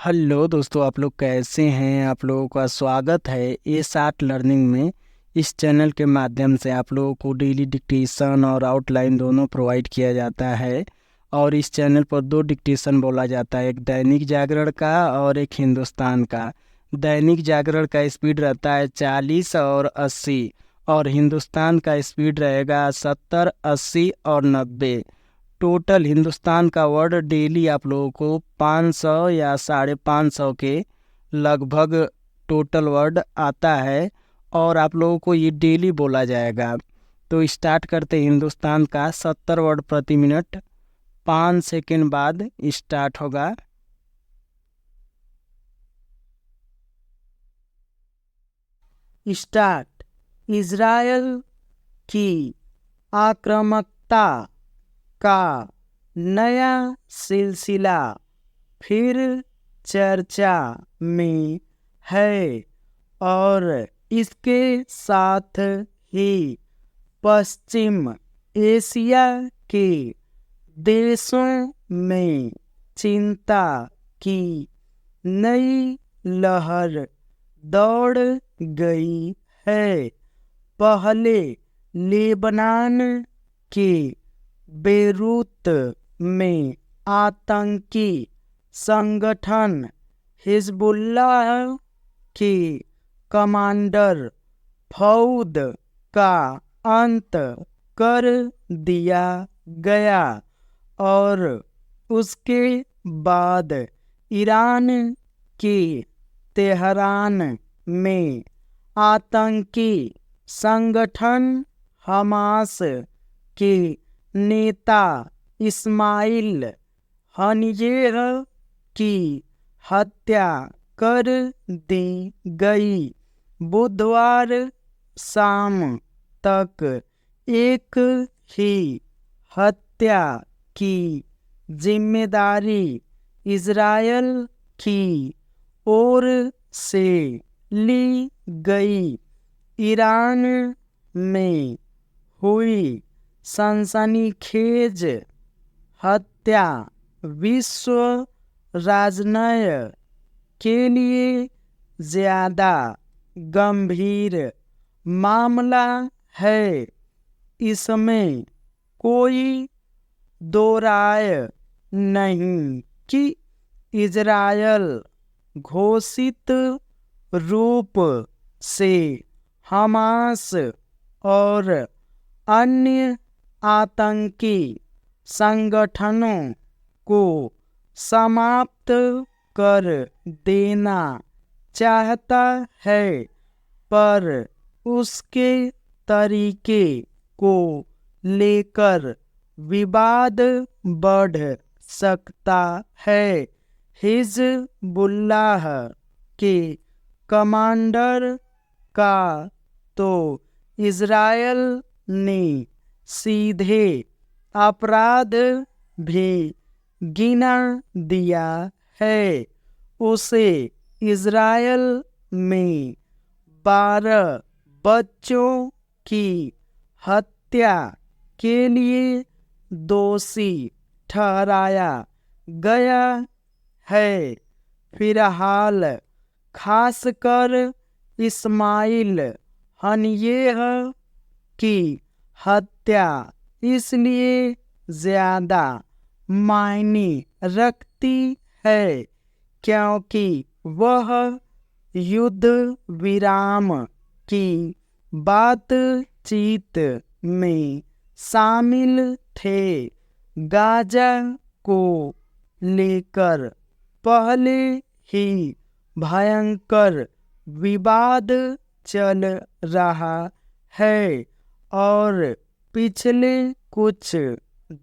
Hello दोस्तों, आप लोग कैसे हैं। आप लोगों का स्वागत है ए 60 लर्निंग में। इस चैनल के माध्यम से आप लोगों को डेली डिक्टेशन और आउटलाइन दोनों प्रोवाइड किया जाता है। और इस चैनल पर दो डिक्टेशन बोला जाता है, एक दैनिक जागरण का और एक हिंदुस्तान का। दैनिक जागरण का स्पीड रहता है 40 और 80, और हिंदुस्तान का स्पीड रहेगा 70, 80 और 90। टोटल हिंदुस्तान का वर्ड डेली आप लोगों को 500 या 550 के लगभग टोटल वर्ड आता है, और आप लोगों को ये डेली बोला जाएगा। तो स्टार्ट करते हैं हिंदुस्तान का। 70 वर्ड प्रति मिनट, 5 सेकेंड बाद स्टार्ट होगा। स्टार्ट। इजरायल की आक्रामकता का नया सिलसिला फिर चर्चा में है, और इसके साथ ही पश्चिम एशिया के देशों में चिंता की नई लहर दौड़ गई है। पहले लेबनान के बेरूत में आतंकी संगठन हिजबुल्लाह के कमांडर फौद का अंत कर दिया गया, और उसके बाद ईरान के तेहरान में आतंकी संगठन हमास के नेता इस्माइल हनियेह की हत्या कर दी गई। बुधवार शाम तक एक ही हत्या की जिम्मेदारी इजरायल की ओर से ली गई। ईरान में हुई सनसनीखेज हत्या विश्व राजनय के लिए ज्यादा गंभीर मामला है। इसमें कोई दो राय नहीं कि इजरायल घोषित रूप से हमास और अन्य आतंकी संगठनों को समाप्त कर देना चाहता है, पर उसके तरीके को लेकर विवाद बढ़ सकता है। हिजबुल्लाह के कमांडर का तो इजरायल ने सीधे अपराध भी गिना दिया है। उसे इजरायल में 12 बच्चों की हत्या के लिए दोषी ठहराया गया है। फिलहाल खासकर इस्माइल हनियेह की हत्या इसलिए ज्यादा मायने रखती है क्योंकि वह युद्ध विराम की बातचीत में शामिल थे। गाजा को लेकर पहले ही भयंकर विवाद चल रहा है, और पिछले कुछ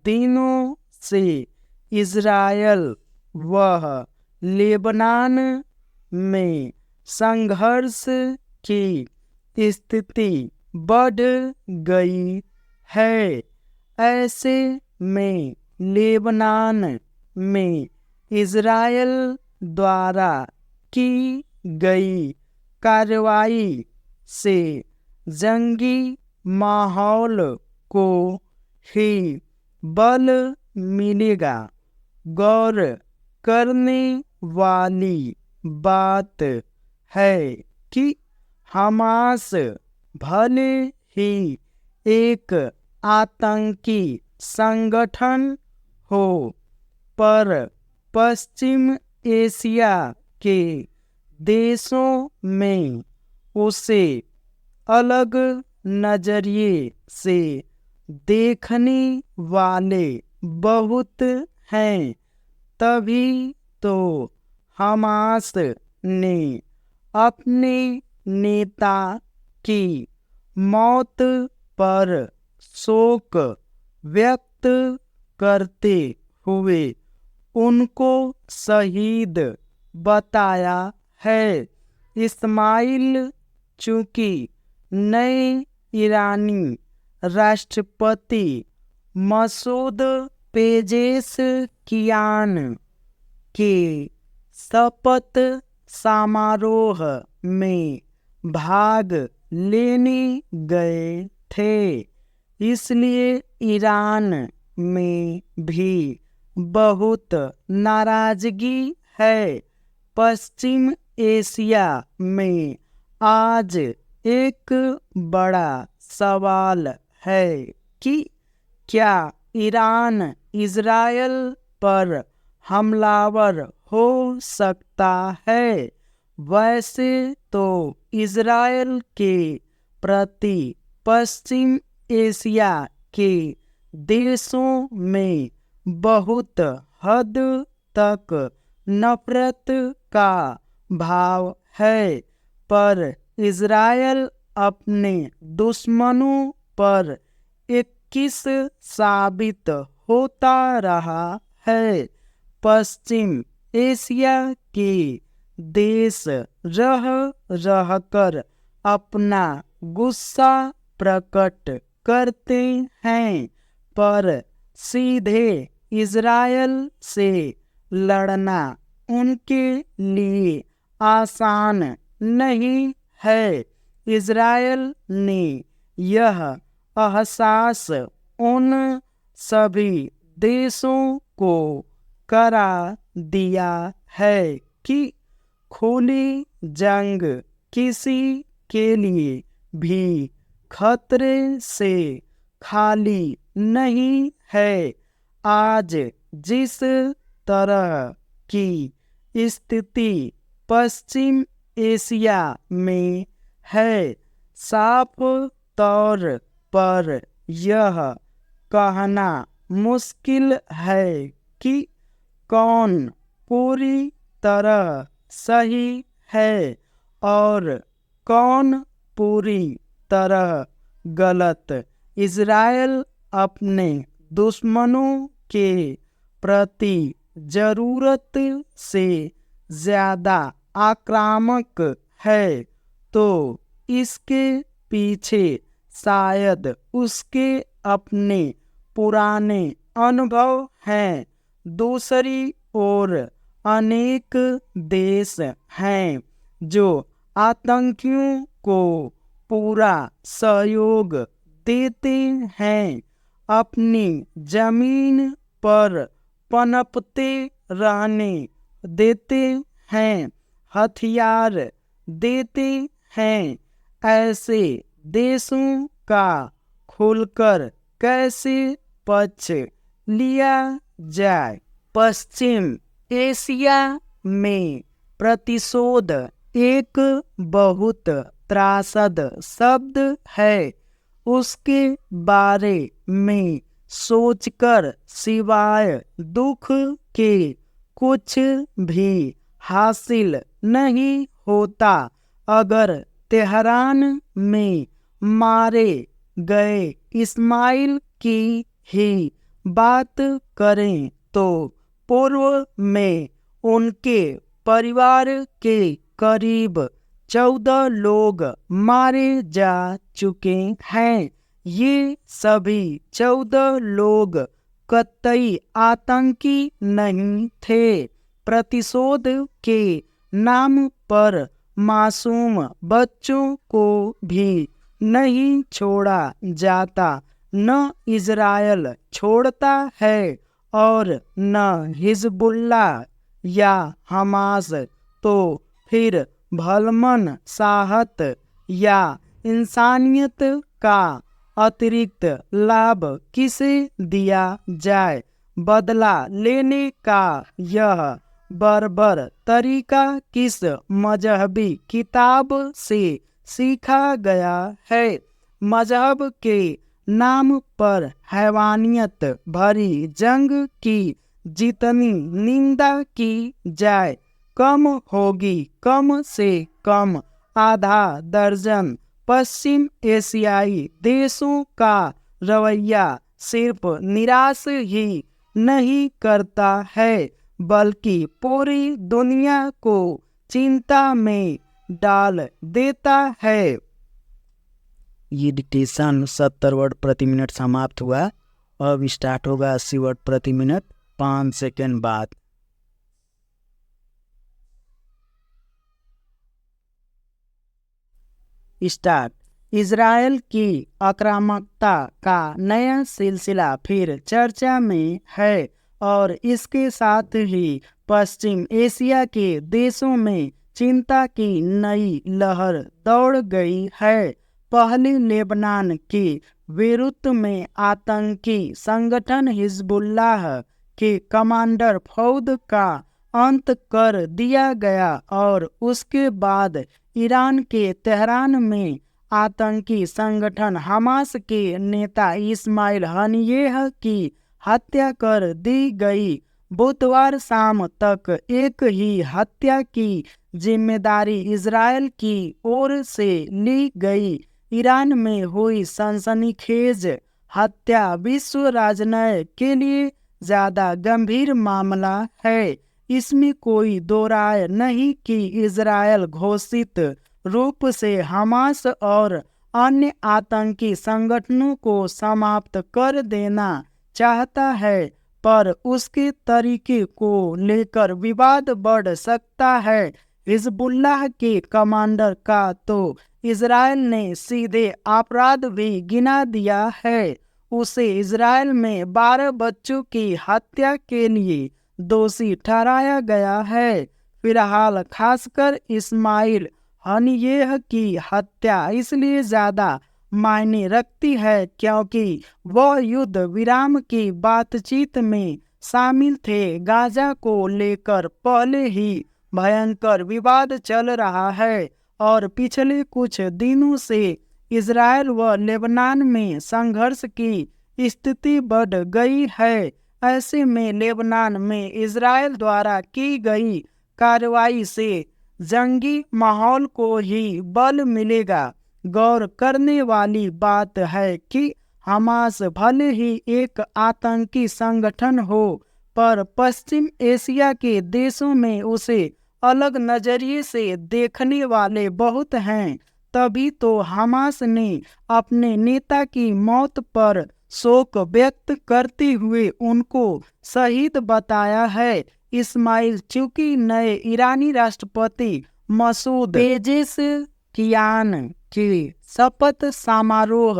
दिनों से इजरायल वह लेबनान में संघर्ष की स्थिति बढ़ गई है। ऐसे में लेबनान में इजरायल द्वारा की गई कार्रवाई से जंगी माहौल को ही बल मिलेगा। गौर करने वाली बात है कि हमास भले ही एक आतंकी संगठन हो, पर पश्चिम एशिया के देशों में उसे अलग नजरिए से देखने वाले बहुत हैं। तभी तो हमास ने अपने नेता की मौत पर शोक व्यक्त करते हुए उनको शहीद बताया है। इस्माइल चूंकि नए ईरानी राष्ट्रपति मसूद पेजेशकियान के शपथ समारोह में भाग लेने गए थे, इसलिए ईरान में भी बहुत नाराजगी है। पश्चिम एशिया में आज एक बड़ा सवाल है कि क्या ईरान इजरायल पर हमलावर हो सकता है। वैसे तो इजरायल के प्रति पश्चिम एशिया के देशों में बहुत हद तक नफरत का भाव है, पर इजरायल अपने दुश्मनों पर 21 साबित होता रहा है। पश्चिम एशिया के देश रह रहकर अपना गुस्सा प्रकट करते हैं, पर सीधे इजरायल से लड़ना उनके लिए आसान नहीं है। इजरायल ने यह एहसास उन सभी देशों को करा दिया है कि खुली जंग किसी के लिए भी खतरे से खाली नहीं है। आज जिस तरह की स्थिति पश्चिम एशिया में है, साफ तौर पर यह कहना मुश्किल है कि कौन पूरी तरह सही है और कौन पूरी तरह गलत। इजरायल अपने दुश्मनों के प्रति जरूरत से ज़्यादा आक्रामक है, तो इसके पीछे शायद उसके अपने पुराने अनुभव हैं। दूसरी ओर अनेक देश हैं जो आतंकियों को पूरा सहयोग देते हैं, अपनी जमीन पर पनपते रहने देते हैं, हथियार देते हैं। ऐसे देशों का खुलकर कैसे पक्ष लिया जाए। पश्चिम एशिया में प्रतिशोध एक बहुत त्रासद शब्द है। उसके बारे में सोचकर सिवाय दुख के कुछ भी हासिल नहीं होता। अगर तेहरान में मारे गए इस्माइल की ही बात करें तो पूर्व में उनके परिवार के करीब 14 लोग मारे जा चुके हैं। ये सभी 14 लोग कतई आतंकी नहीं थे। प्रतिशोध के नाम पर मासूम बच्चों को भी नहीं छोड़ा जाता। न इजरायल छोड़ता है और न हिजबुल्लाह या हमास, तो फिर भलमन साहत या इंसानियत का अतिरिक्त लाभ किसे दिया जाए? बदला लेने का यह बर्बर तरीका किस मजहबी किताब से सीखा गया है? मजहब के नाम पर हैवानियत भरी जंग की जितनी निंदा की जाए कम होगी। कम से कम आधा दर्जन पश्चिम एशियाई देशों का रवैया सिर्फ निराश ही नहीं करता है बल्कि पूरी दुनिया को चिंता में डाल देता है। ये डिक्टेशन 70 वर्ड प्रति मिनट समाप्त हुआ। अब स्टार्ट होगा 80 वर्ड प्रति मिनट 5 सेकेंड बाद। स्टार्ट। इजराइल की आक्रामकता का नया सिलसिला फिर चर्चा में है और इसके साथ ही पश्चिम एशिया के देशों में चिंता की नई लहर दौड़ गई है। पहले लेबनान के बेरूत में आतंकी संगठन हिजबुल्लाह के कमांडर फौद का अंत कर दिया गया और उसके बाद ईरान के तेहरान में आतंकी संगठन हमास के नेता इस्माइल हनियेह की हत्या कर दी गई। बुधवार शाम तक एक ही हत्या की जिम्मेदारी इजराइल की ओर से ली गई। ईरान में हुई सनसनीखेज हत्या विश्व राजनय के लिए ज्यादा गंभीर मामला है। इसमें कोई दो राय नहीं कि इजराइल घोषित रूप से हमास और अन्य आतंकी संगठनों को समाप्त कर देना चाहता है, पर उसके तरीके को लेकर विवाद बढ़ सकता है। हिजबुल्लाह के कमांडर का तो इजराइल ने सीधे अपराध भी गिना दिया है। उसे इजराइल में 12 बच्चों की हत्या के लिए दोषी ठहराया गया है। फिलहाल खासकर इस्माइल हनियेह की हत्या इसलिए ज्यादा मायने रखती है क्योंकि वह युद्ध विराम की बातचीत में शामिल थे। गाजा को लेकर पहले ही भयंकर विवाद चल रहा है और पिछले कुछ दिनों से इजराइल व लेबनान में संघर्ष की स्थिति बढ़ गई है। ऐसे में लेबनान में इजराइल द्वारा की गई कार्रवाई से जंगी माहौल को ही बल मिलेगा। गौर करने वाली बात है कि हमास भले ही एक आतंकी संगठन हो, पर पश्चिम एशिया के देशों में उसे अलग नजरिए से देखने वाले बहुत हैं। तभी तो हमास ने अपने नेता की मौत पर शोक व्यक्त करते हुए उनको शहीद बताया है। इस्माइल चूंकि नए ईरानी राष्ट्रपति मसूद पेजेशकियान के शपथ समारोह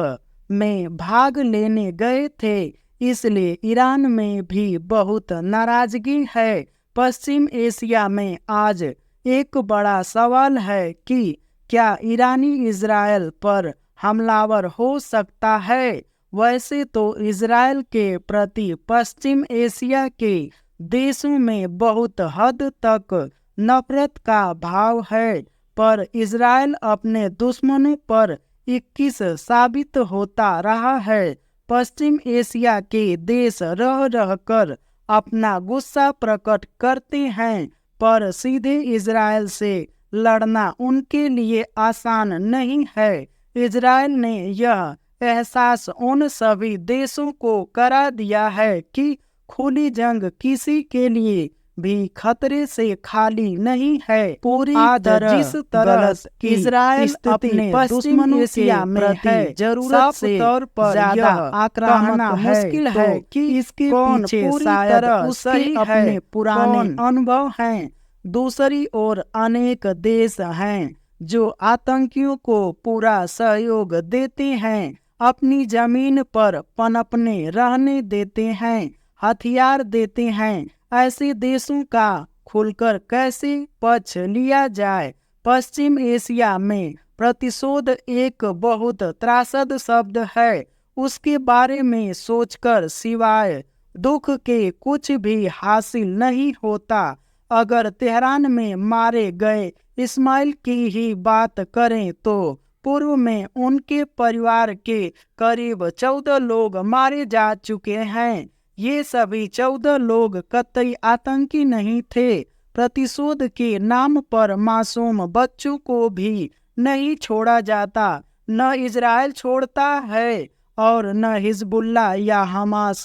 में भाग लेने गए थे, इसलिए ईरान में भी बहुत नाराजगी है। पश्चिम एशिया में आज एक बड़ा सवाल है कि क्या ईरानी इजराइल पर हमलावर हो सकता है। वैसे तो इजराइल के प्रति पश्चिम एशिया के देशों में बहुत हद तक नफरत का भाव है, पर इजराइल अपने दुश्मनों पर 21 साबित होता रहा है। पश्चिम एशिया के देश रह रहकर अपना गुस्सा प्रकट करते हैं, पर सीधे इजराइल से लड़ना उनके लिए आसान नहीं है। इजराइल ने यह एहसास उन सभी देशों को करा दिया है कि खुली जंग किसी के लिए भी खतरे से खाली नहीं है। पूरी तरह जिस तरह इजराइल अपने पश्चिम एशिया में है, जरूरत से तौर पर ज्यादा आक्रामक मुश्किल है कि इसके पीछे शायद उसके अपने पुराने अनुभव हैं। दूसरी ओर अनेक देश हैं जो आतंकियों को पूरा सहयोग देते हैं, अपनी जमीन पर पनपने रहने देते हैं, हथियार देते हैं। ऐसे देशों का खुलकर कैसे पक्ष लिया जाए। पश्चिम एशिया में प्रतिशोध एक बहुत त्रासद शब्द है। उसके बारे में सोचकर सिवाय दुख के कुछ भी हासिल नहीं होता। अगर तेहरान में मारे गए इस्माइल की ही बात करें तो पूर्व में उनके परिवार के करीब 14 लोग मारे जा चुके हैं। ये सभी 14 लोग कतई आतंकी नहीं थे। प्रतिशोध के नाम पर मासूम बच्चों को भी नहीं छोड़ा जाता। न इजराइल छोड़ता है और न हिजबुल्लाह या हमास।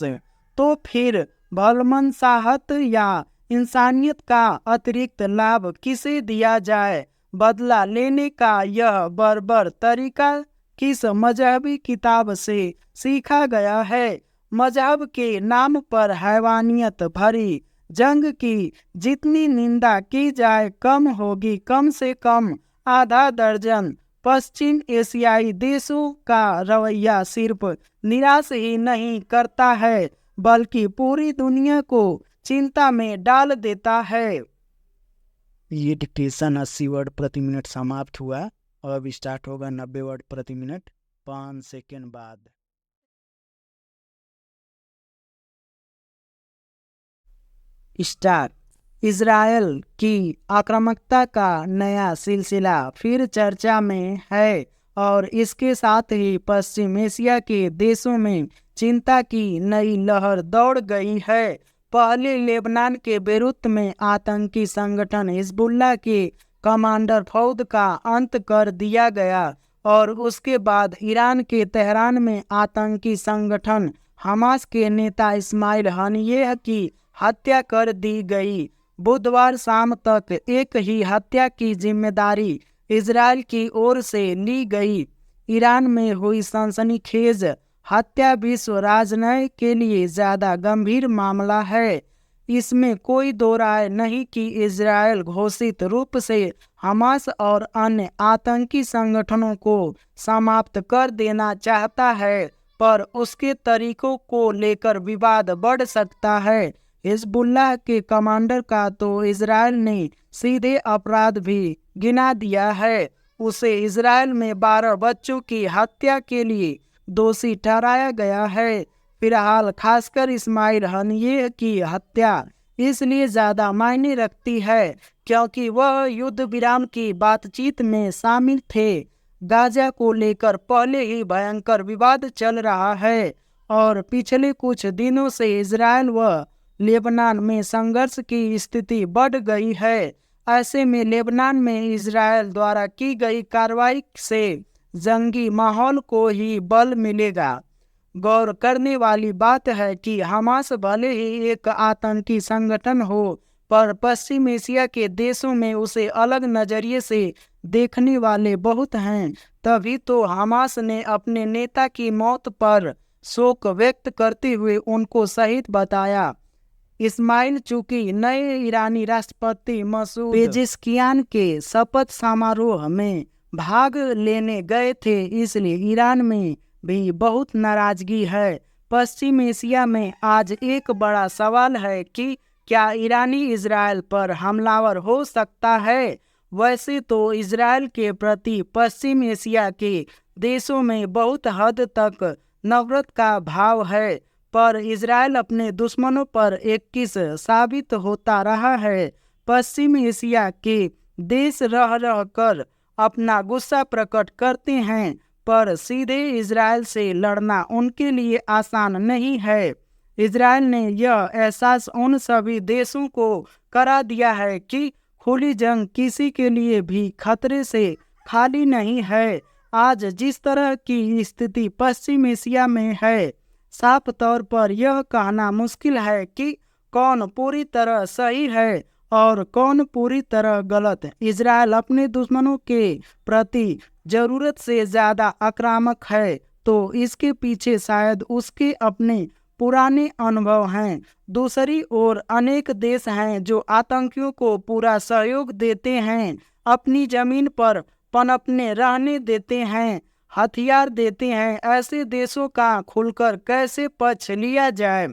तो फिर भलमनसाहत या इंसानियत का अतिरिक्त लाभ किसे दिया जाए। बदला लेने का यह बर्बर तरीका किस मजहबी किताब से सीखा गया है। मजहब के नाम पर हैवानियत भरी जंग की जितनी निंदा की जाए कम होगी। कम से कम आधा दर्जन पश्चिम एशियाई देशों का रवैया सिर्फ निराश ही नहीं करता है बल्कि पूरी दुनिया को चिंता में डाल देता है। ये डिक्टेशन 80 वर्ड प्रति मिनट समाप्त हुआ और अब स्टार्ट होगा 90 वर्ड प्रति मिनट 5 सेकेंड बाद। स्टार्ट। इजरायल की आक्रामकता का नया सिलसिला फिर चर्चा में है और इसके साथ ही पश्चिम एशिया के देशों में चिंता की नई लहर दौड़ गई है। पहले लेबनान के बेरूत में आतंकी संगठन हिजबुल्लाह के कमांडर फौद का अंत कर दिया गया और उसके बाद ईरान के तेहरान में आतंकी संगठन हमास के नेता इस्माइल हनियेह की हत्या कर दी गई। बुधवार शाम तक एक ही हत्या की जिम्मेदारी इजरायल की ओर से ली गई। ईरान में हुई सनसनीखेज हत्या विश्व राजनय के लिए ज्यादा गंभीर मामला है। इसमें कोई दो राय नहीं कि इजरायल घोषित रूप से हमास और अन्य आतंकी संगठनों को समाप्त कर देना चाहता है, पर उसके तरीकों को लेकर विवाद बढ़ सकता है। हिजबुल्लाह के कमांडर का तो इजरायल ने सीधे अपराध भी गिना दिया है। उसे इजरायल में 12 बच्चों की हत्या के लिए दोषी ठहराया गया है। फिलहाल खासकर इस्माइल हनियेह की हत्या इसलिए ज्यादा मायने रखती है क्योंकि वह युद्ध विराम की बातचीत में शामिल थे। गाजा को लेकर पहले ही भयंकर विवाद चल रहा है और पिछले कुछ दिनों से इजरायल व लेबनान में संघर्ष की स्थिति बढ़ गई है। ऐसे में लेबनान में इजरायल द्वारा की गई कार्रवाई से जंगी माहौल को ही बल मिलेगा। गौर करने वाली बात है कि हमास भले ही एक आतंकी संगठन हो, पर पश्चिम एशिया के देशों में उसे अलग नजरिए से देखने वाले बहुत हैं। तभी तो हमास ने अपने नेता की मौत पर शोक व्यक्त करते हुए उनको शहीद बताया। इस्माइल चूंकि नए ईरानी राष्ट्रपति मसूद पेजेश्कियान के शपथ समारोह में भाग लेने गए थे, इसलिए ईरान में भी बहुत नाराजगी है। पश्चिम एशिया में आज एक बड़ा सवाल है कि क्या ईरानी इजरायल पर हमलावर हो सकता है। वैसे तो इजरायल के प्रति पश्चिम एशिया के देशों में बहुत हद तक नफरत का भाव है, पर इजरायल अपने दुश्मनों पर 21 साबित होता रहा है। पश्चिम एशिया के देश रह रह कर अपना गुस्सा प्रकट करते हैं, पर सीधे इजरायल से लड़ना उनके लिए आसान नहीं है। इजरायल ने यह एहसास उन सभी देशों को करा दिया है कि खुली जंग किसी के लिए भी खतरे से खाली नहीं है। आज जिस तरह की स्थिति पश्चिम एशिया में है, साफ तौर पर यह कहना मुश्किल है कि कौन पूरी तरह सही है और कौन पूरी तरह गलत। इजरायल अपने दुश्मनों के प्रति जरूरत से ज्यादा आक्रामक है, तो इसके पीछे शायद उसके अपने पुराने अनुभव हैं। दूसरी ओर अनेक देश हैं जो आतंकियों को पूरा सहयोग देते हैं, अपनी जमीन पर पनपने रहने देते हैं, हथियार देते हैं। ऐसे देशों का खुलकर कैसे पक्ष लिया जाए।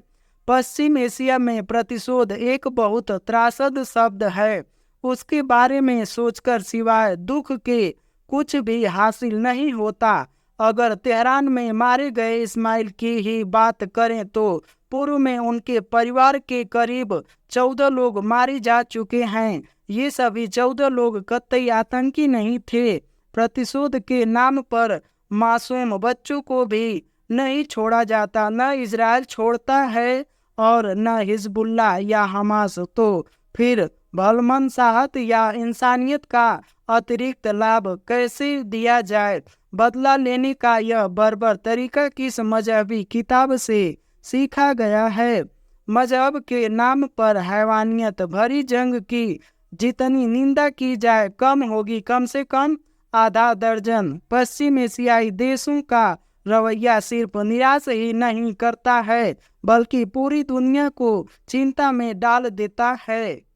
पश्चिम एशिया में प्रतिशोध एक बहुत त्रासद शब्द है। उसके बारे में सोचकर सिवाय दुख के कुछ भी हासिल नहीं होता। अगर तेहरान में मारे गए इस्माइल की ही बात करें तो पूर्व में उनके परिवार के करीब 14 लोग मारे जा चुके हैं। ये सभी 14 लोग कतई आतंकी नहीं थे। प्रतिशोध के नाम पर मासूम बच्चों को भी नहीं छोड़ा जाता। न इजराइल छोड़ता है और न हिजबुल्लाह या हमास। तो फिर भलमनसाहत या इंसानियत का अतिरिक्त लाभ कैसे दिया जाए? बदला लेने का यह बर्बर तरीका किस मजहबी किताब से सीखा गया है? मजहब के नाम पर हैवानियत भरी जंग की जितनी निंदा की जाए कम होगी। कम से कम आधा दर्जन पश्चिम एशियाई देशों का रवैया सिर्फ निराश ही नहीं करता है बल्कि पूरी दुनिया को चिंता में डाल देता है।